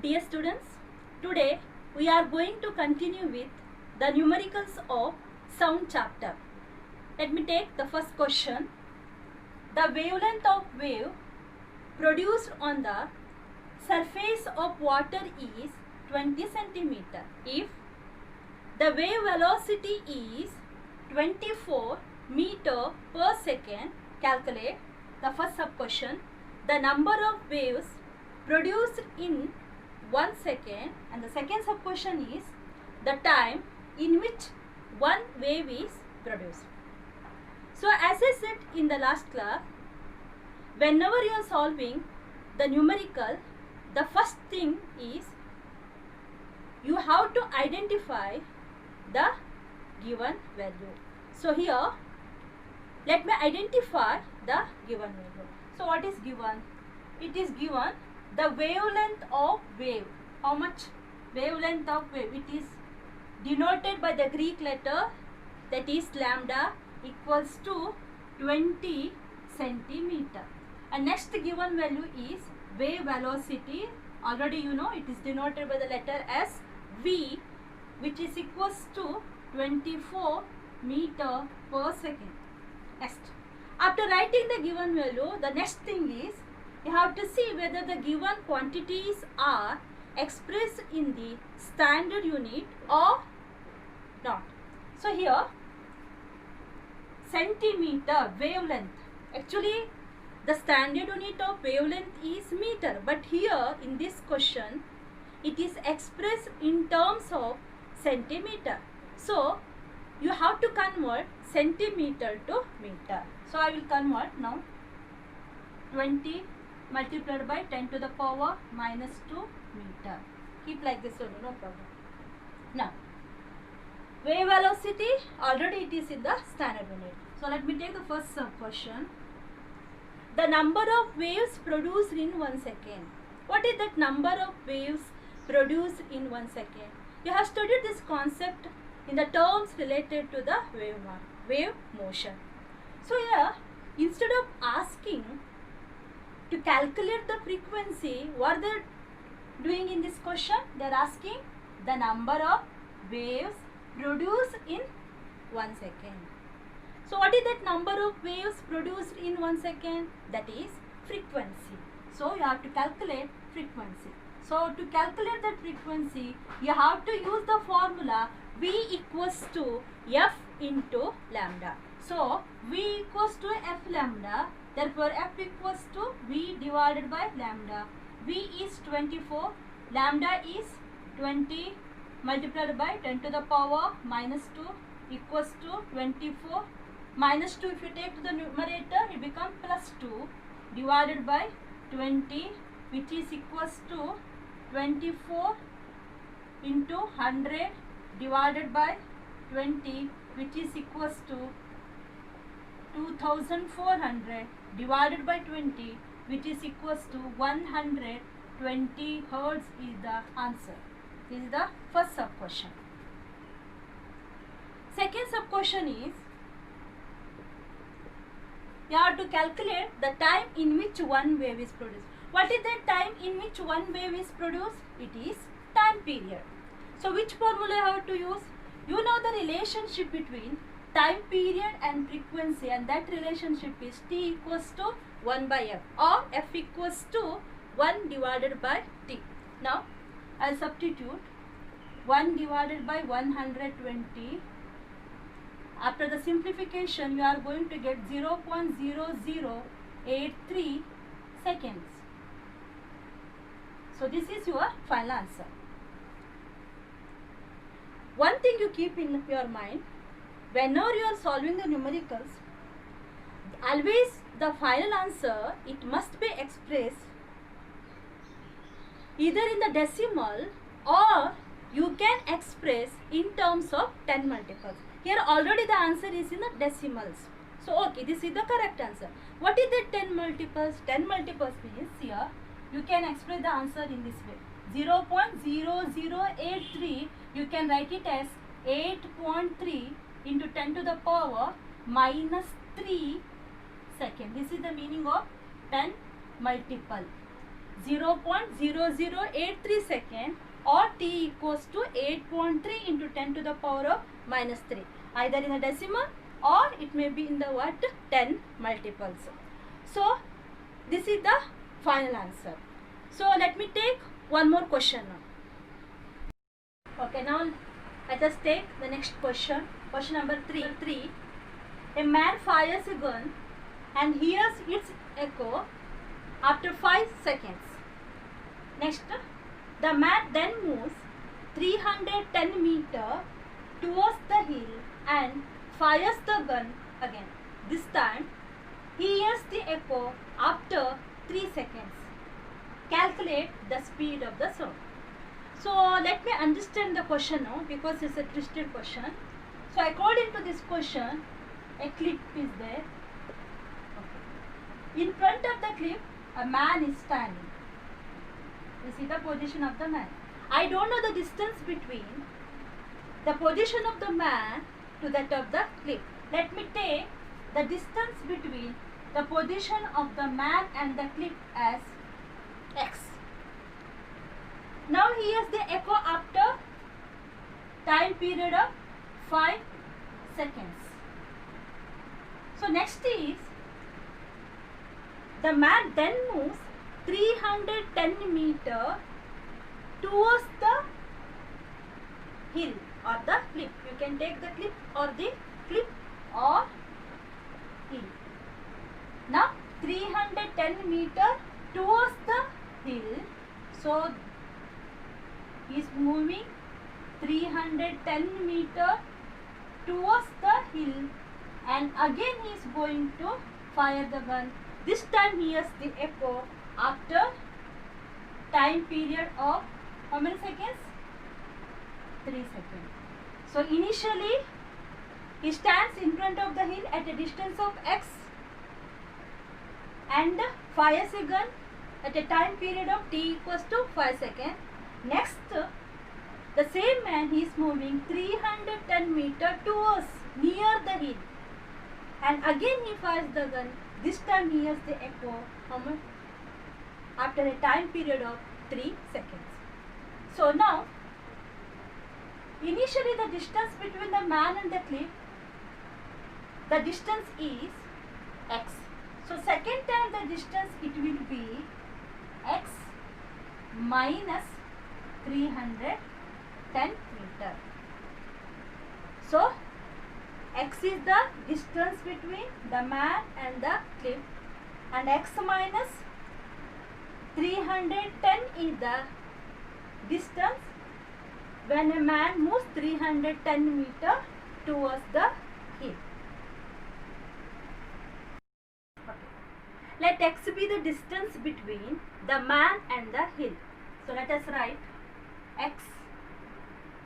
Dear students, today we are going to continue with the numericals of sound chapter. Let me take the first question. The wavelength of wave produced on the surface of water is 20 centimeter. If the wave velocity is 24 meter per second, calculate the first sub question. The number of waves produced in 1 second, and the second sub question is the time in which one wave is produced. So as I said in the last class, whenever you are solving the numerical, the first thing is you have to identify the given value. So here let me identify the given value. So what is given? It is given the wavelength of wave. How much wavelength of wave? It is denoted by the Greek letter, that is lambda, equals to 20 centimeter. And next given value is wave velocity. Already you know it is denoted by the letter S, V, which is equals to 24 meter per second. Next, after writing the given value, the next thing is you have to see whether the given quantities are expressed in the standard unit or not. So here centimeter wavelength, actually the standard unit of wavelength is meter, but here in this question it is expressed in terms of centimeter. So you have to convert centimeter to meter. So I will convert now. 20 multiplied by 10 to the power minus 2 meter. Keep like this only, no problem. Now, wave velocity, already it is in the standard unit. So let me take the first sub question. The number of waves produced in 1 second. What is that number of waves produced in 1 second? You have studied this concept in the terms related to the wave motion. So here, instead of asking to calculate the frequency, what they are doing in this question? They are asking the number of waves produced in 1 second. So what is that number of waves produced in 1 second? That is frequency. So you have to calculate frequency. So to calculate that frequency, you have to use the formula V equals to F into lambda. So V equals to F lambda. Therefore, F equals to V divided by lambda. V is 24, lambda is 20 multiplied by 10 to the power minus 2 equals to 24. Minus 2, if you take to the numerator, it becomes plus 2 divided by 20, which is equals to 24 into 100 divided by 20, which is equals to 2400 divided by 20, which is equals to 120 hertz is the answer. This is the first sub question. Second sub question is you have to calculate the time in which one wave is produced. What is the time in which one wave is produced? It is time period. So which formula you have to use? You know the relationship between time period and frequency, and that relationship is T equals to 1 by F, or F equals to 1 divided by T. Now I will substitute 1 divided by 120. After the simplification, you are going to get 0.0083 seconds. So this is your final answer. One thing you keep in your mind, whenever you are solving the numericals, always the final answer, it must be expressed either in the decimal or you can express in terms of 10 multiples. Here already the answer is in the decimals. So okay, this is the correct answer. What is the 10 multiples? 10 multiples means here you can express the answer in this way. 0.0083, you can write it as 8.3 into 10 to the power minus 3 second. This is the meaning of 10 multiple. 0.0083 second, or t equals to 8.3 into 10 to the power of minus 3, either in a decimal or it may be in the what 10 multiples. So this is the final answer. So let me take one more question now. Okay, now let us take the next question. Question number 3. A man fires a gun and hears its echo after 5 seconds. Next, the man then moves 310 meters towards the hill and fires the gun again. This time, he hears the echo after 3 seconds. Calculate the speed of the sound. So let me understand the question now, because it's a twisted question. So according to this question, a clip is there. Okay. In front of the clip, a man is standing. You see the position of the man. I don't know the distance between the position of the man to that of the clip. Let me take the distance between the position of the man and the clip as x. Now here's the echo after time period of 5 seconds. So next is, the man then moves 310 meters towards the hill or the cliff. You can take the cliff or the cliff or hill. Now 310 meters towards the hill. So he is moving 310 meters towards the hill, and again he is going to fire the gun. This time he hears the echo after time period of how many seconds? 3 seconds. So initially he stands in front of the hill at a distance of x and fires a gun at a time period of t equals to 5 seconds. Next, the same man is moving 310 meters towards near the hill, and again he fires the gun. This time he hears the echo after a time period of 3 seconds. So now, initially the distance between the man and the cliff, the distance is x. So second time the distance it will be x minus 310 meter. So x is the distance between the man and the cliff, and x minus 310 is the distance when a man moves 310 meters towards the hill. Okay. Let x be the distance between the man and the hill. So let us write x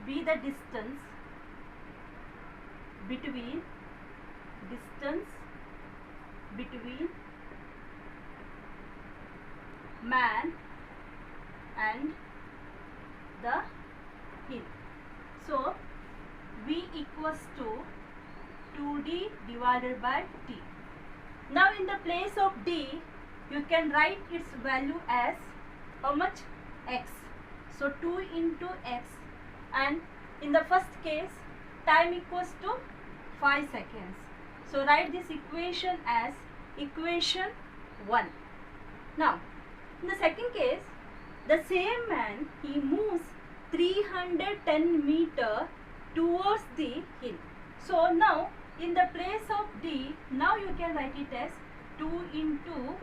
be the distance between man and the hill. So v equals to 2d divided by t. Now in the place of d, you can write its value as how much? X. So 2 into x, and in the first case time equals to 5 seconds. So write this equation as equation 1. Now in the second case, the same man he moves 310 meters towards the hill. So now in the place of d, now you can write it as 2 into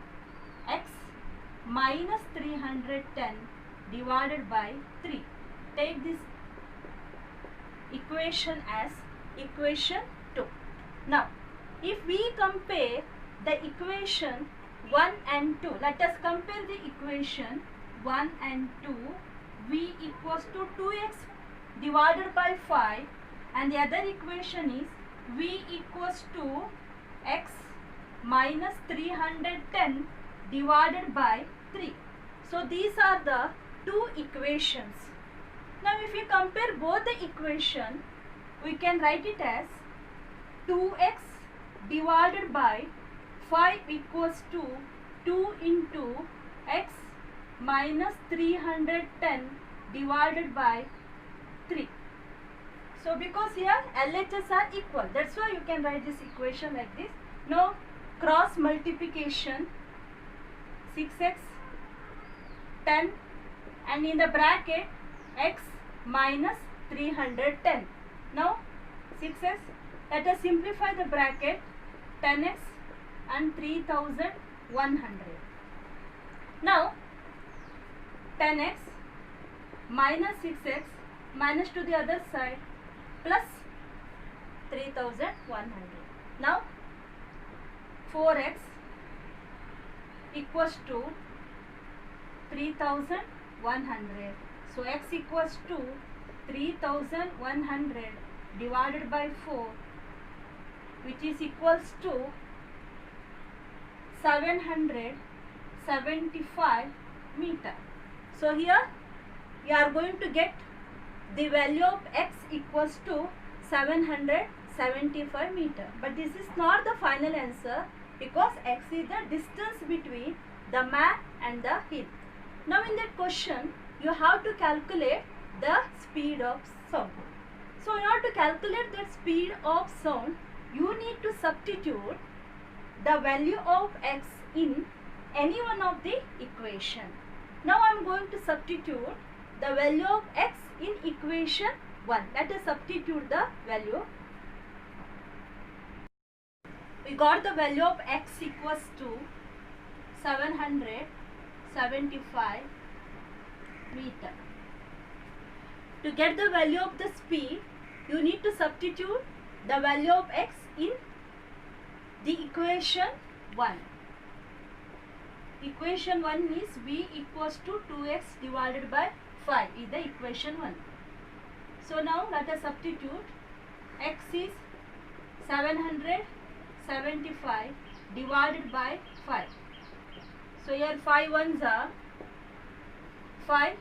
x minus 310 divided by 3. Take this equation as equation 2. Now if we compare the equation 1 and 2, let us compare the equation 1 and 2. V equals to 2x divided by 5, and the other equation is v equals to x minus 310 divided by 3. So these are the two equations. Now if you compare both the equation, we can write it as 2x divided by 5 equals to 2 into x minus 310 divided by 3. So because here LHS are equal, that's why you can write this equation like this. Now cross multiplication, 6x 10 and in the bracket x minus 310. Now 6x, let us simplify the bracket, 10x and 3100. Now 10x minus 6x minus to the other side plus 3100. Now 4x equals to 3100. So x equals to 3100 divided by 4, which is equals to 775 meter. So here you are going to get the value of x equals to 775 meter. But this is not the final answer because x is the distance between the man and the hill. Now in that question you have to calculate the speed of sound. So in order to calculate the speed of sound, you need to substitute the value of x in any one of the equation. Now I am going to substitute the value of x in equation 1. Let us substitute the value. We got the value of x equals to 775 meter. To get the value of the speed, you need to substitute the value of x in the equation 1. Equation 1 is v equals to 2x divided by 5 is the equation 1. So now let us substitute. X is 775 divided by 5. So here 5 ones are 5,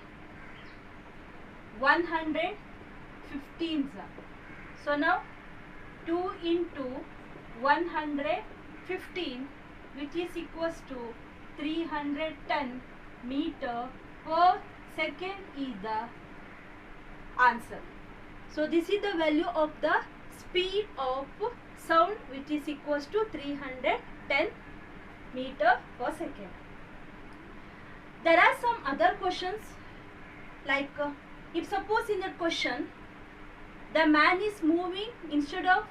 115s are. So now 2 into 115, which is equals to 310 meter per second is the answer. So this is the value of the speed of sound, which is equals to 310 meter per second. There are some other questions like if suppose in that question the man is moving instead of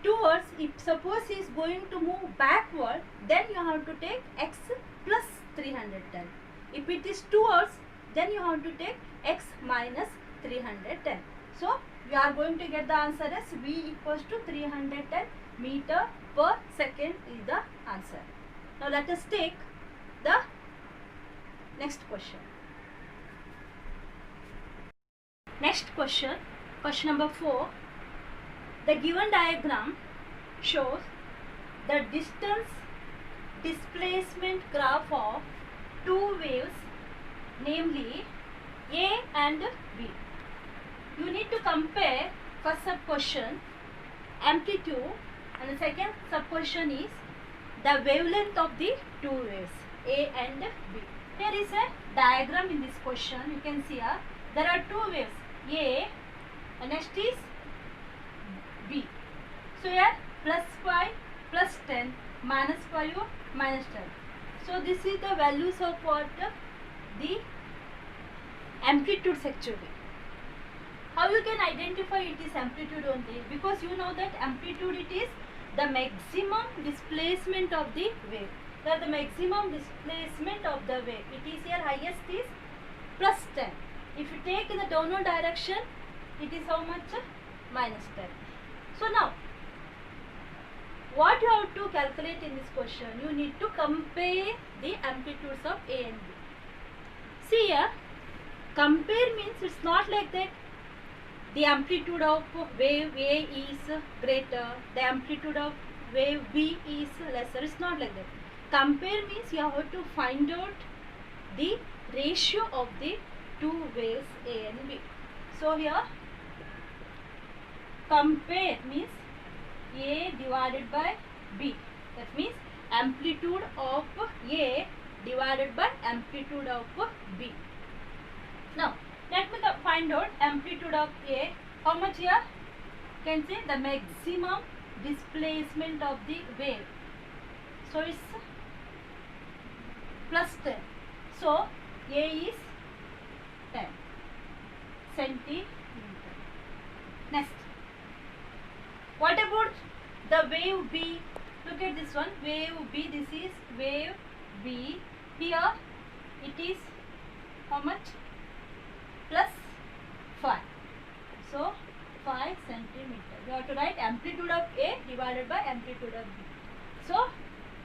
towards, if suppose he is going to move backward, then you have to take x plus 310. If it is towards, then you have to take x minus 310. So we are going to get the answer as v equals to 310 meter per second is the answer. Now let us take the next question. Next question, question number 4. The given diagram shows the distance displacement graph of two waves, namely A and B. You need to compare first sub question amplitude and the second sub question is the wavelength of the two waves A and B. Here is a diagram in this question. You can see here there are two waves A and next is B. So here plus 5 plus 10 minus 5 minus 10. So this is the values of what the amplitudes actually. How you can identify it is amplitude only? Because you know that amplitude it is the maximum displacement of the wave. So the maximum displacement of the wave. It is here highest is plus 10. If you take in the downward direction, it is how much? Minus 10. So now, what you have to calculate in this question? You need to compare the amplitudes of A and B. See here, compare means it's not like that the amplitude of wave A is greater, the amplitude of wave B is lesser. It's not like that. Compare means you have to find out the ratio of the two waves A and B. So here, compare means A divided by B. That means amplitude of A divided by amplitude of B. Now let me find out amplitude of A. How much here? Can say the maximum displacement of the wave. So it's plus 10. So A is 10 centimeter. Next, what about the wave B? Look at this one, wave B. This is wave B. Here it is how much? Plus 5. So 5 centimeter. You have to write amplitude of A divided by amplitude of B. So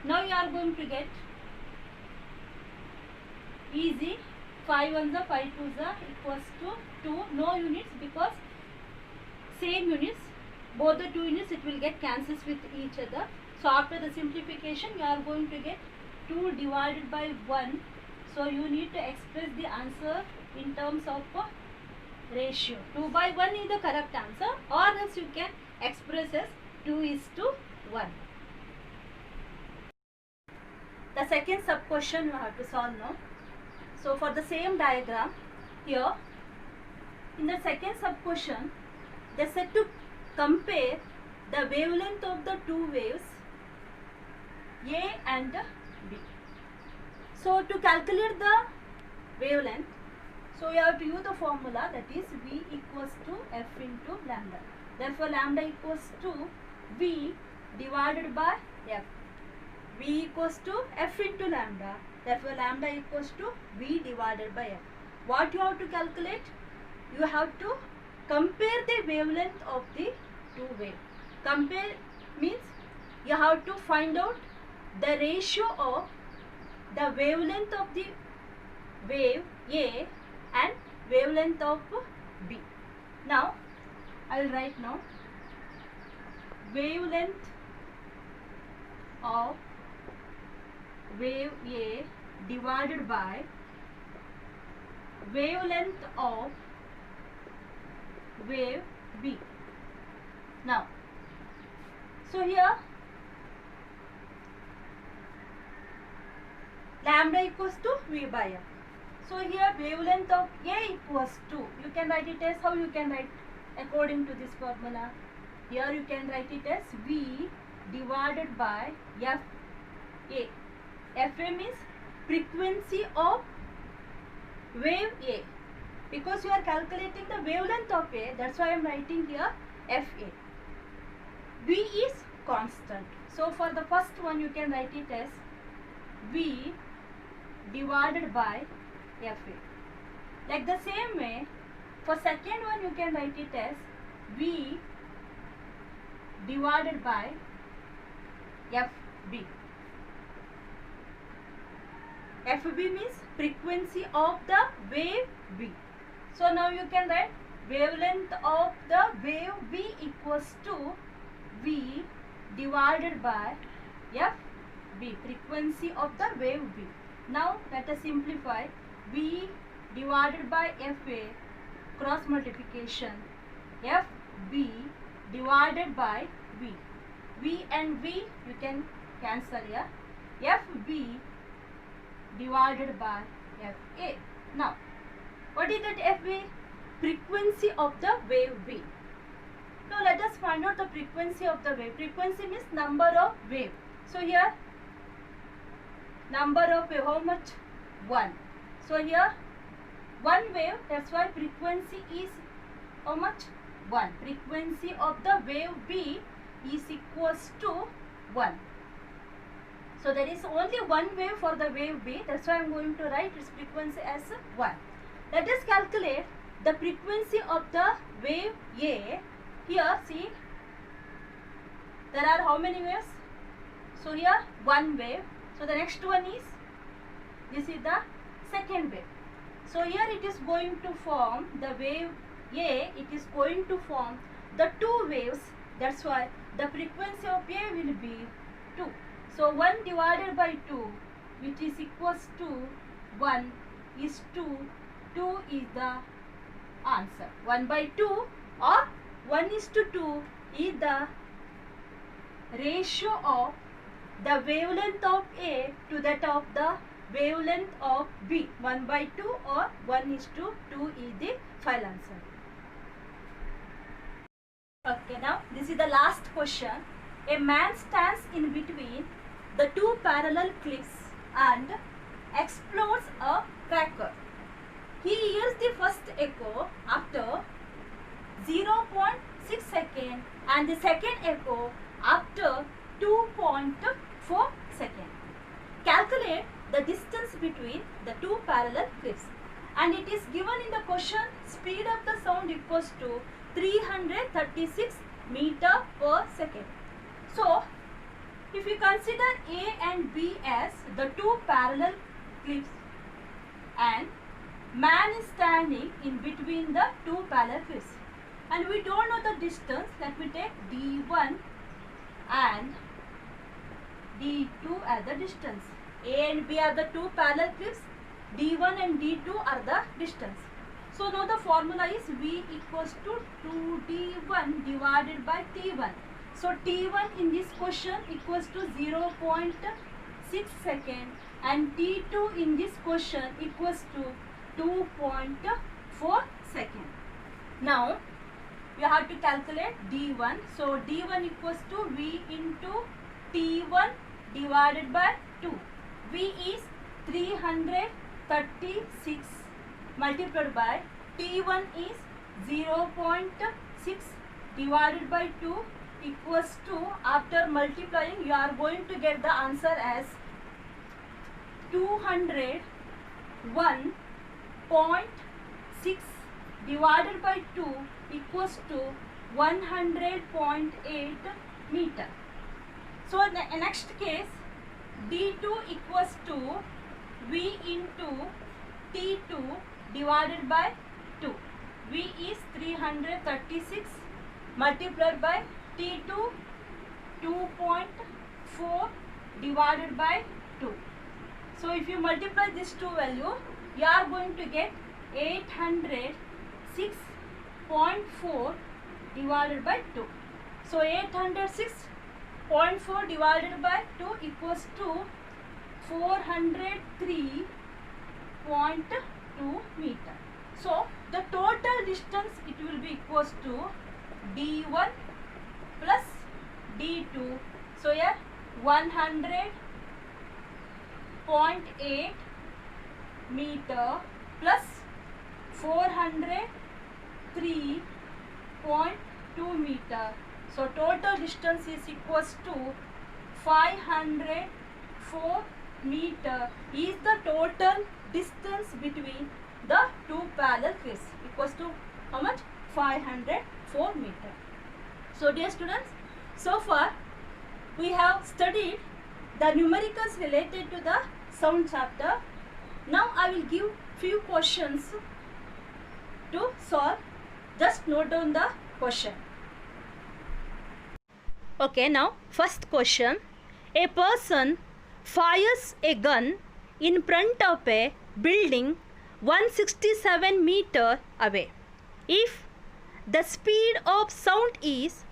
now you are going to get easy. 5 1s are 5 2s are equals to 2. No units because same units. Both the two units it will get cancels with each other. So after the simplification you are going to get 2 divided by 1. So you need to express the answer in terms of ratio. 2 by 1 is the correct answer, or else you can express as 2:1. The second sub question you have to solve now. So for the same diagram here, in the second sub question they said to compare the wavelength of the two waves A and B. So to calculate the wavelength, so you have to use the formula, that is V equals to F into lambda. Therefore lambda equals to V divided by F. V equals to F into lambda. Therefore lambda equals to V divided by F. What you have to calculate? You have to compare the wavelength of the two waves. Compare means you have to find out the ratio of the wavelength of the wave A and wavelength of B. Now I will write now wavelength of wave A divided by wavelength of wave B. Now so here lambda equals to V by F. So here wavelength of A equals to, you can write it as, how you can write according to this formula? Here you can write it as V divided by F A. Fa means frequency of wave A. Because you are calculating the wavelength of A, that's why I am writing here Fa. V is constant. So for the first one you can write it as V divided by Fa. Like the same way, for second one you can write it as V divided by Fb. Fb means frequency of the wave B. So now you can write wavelength of the wave B equals to V divided by Fb, frequency of the wave B. Now let us simplify. V divided by Fa, cross multiplication, Fb divided by V. V and V you can cancel here. Fb divided by Fa. Now what is that Fa? Frequency of the wave B. Now let us find out the frequency of the wave. Frequency means number of wave. So here number of wave, how much? 1. So here one wave, that's why frequency is how much? 1. Frequency of the wave B is equals to 1. So there is only one wave for the wave B, that's why I am going to write its frequency as 1. Let us calculate the frequency of the wave A. Here see, there are how many waves? So here one wave. So the next one is, this is the second wave. So here it is going to form the wave A, it is going to form the two waves. That's why the frequency of A will be 2. So 1 divided by 2, which is equals to 1 is 2. 2 is the answer. 1 by 2 or 1:2 is the ratio of the wavelength of A to that of the wavelength of B, 1/2 or 1:2 is the final answer. Okay, now this is the last question. A man stands in between the two parallel cliffs and explores a cracker. He hears the first echo after 0.6 seconds and the second echo after 2.4 seconds. Calculate the distance between the two parallel cliffs, and it is given in the question speed of the sound equals to 336 meter per second. So, if you consider A and B as the two parallel cliffs and man is standing in between the two parallel cliffs and we don't know the distance, let me take D1 and D2 as the distance. A and B are the two parallel cliffs, D1 and D2 are the distance. So now the formula is V equals to 2D1 divided by T1. So T1 in this question equals to 0.6 second and T2 in this question equals to 2.4 second. Now we have to calculate D1. So D1 equals to V into T1 divided by 2. V is 336 multiplied by T1 is 0.6 divided by 2 equals to, after multiplying you are going to get the answer as 201.6 divided by 2 equals to 100.8 meter. So in the next case D2 equals to V into T2 divided by 2. V is 336 multiplied by T2 2.4 divided by 2. So if you multiply this two value, you are going to get 806.4 divided by 2. So 806.4 divided by 2 equals to 403.2 meter. So the total distance it will be equals to D1 plus D2. So here 100.8 meter plus 403.2 meter. So total distance is equals to 504 meter is the total distance between the two parallel cliffs, equals to how much? 504 meter. So dear students, so far we have studied the numericals related to the sound chapter. Now I will give few questions to solve. Just note down the question. Okay, now first question. A person fires a gun in front of a building 167 meter away. If the speed of sound is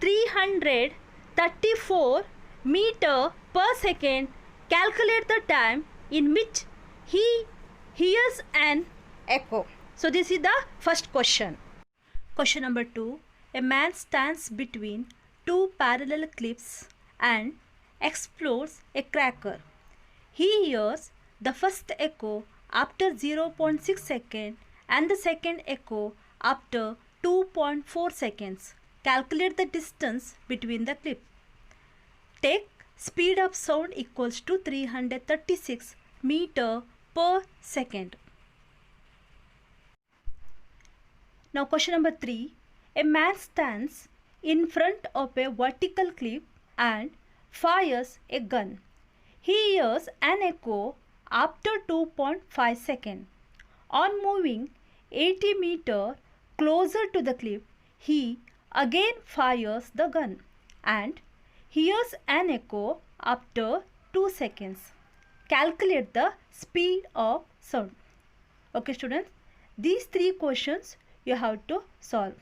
334 meter per second, calculate the time in which he hears an echo. So this is the first question. Question number 2. A man stands between two parallel cliffs and explores a cracker. He hears the first echo after 0.6 seconds and the second echo after 2.4 seconds. Calculate the distance between the cliffs. Take speed of sound equals to 336 meter per second. Now question number 3. A man stands in front of a vertical cliff and fires a gun. He hears an echo after 2.5 seconds. On moving 80 meter closer to the cliff, he again fires the gun and hears an echo after 2 seconds. Calculate the speed of sound. Okay students, these three questions you have to solve.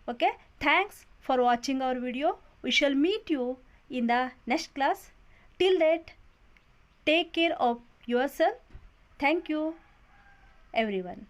Okay, thanks for watching our video. We shall meet you in the next class. Till that, take care of yourself. Thank you, everyone.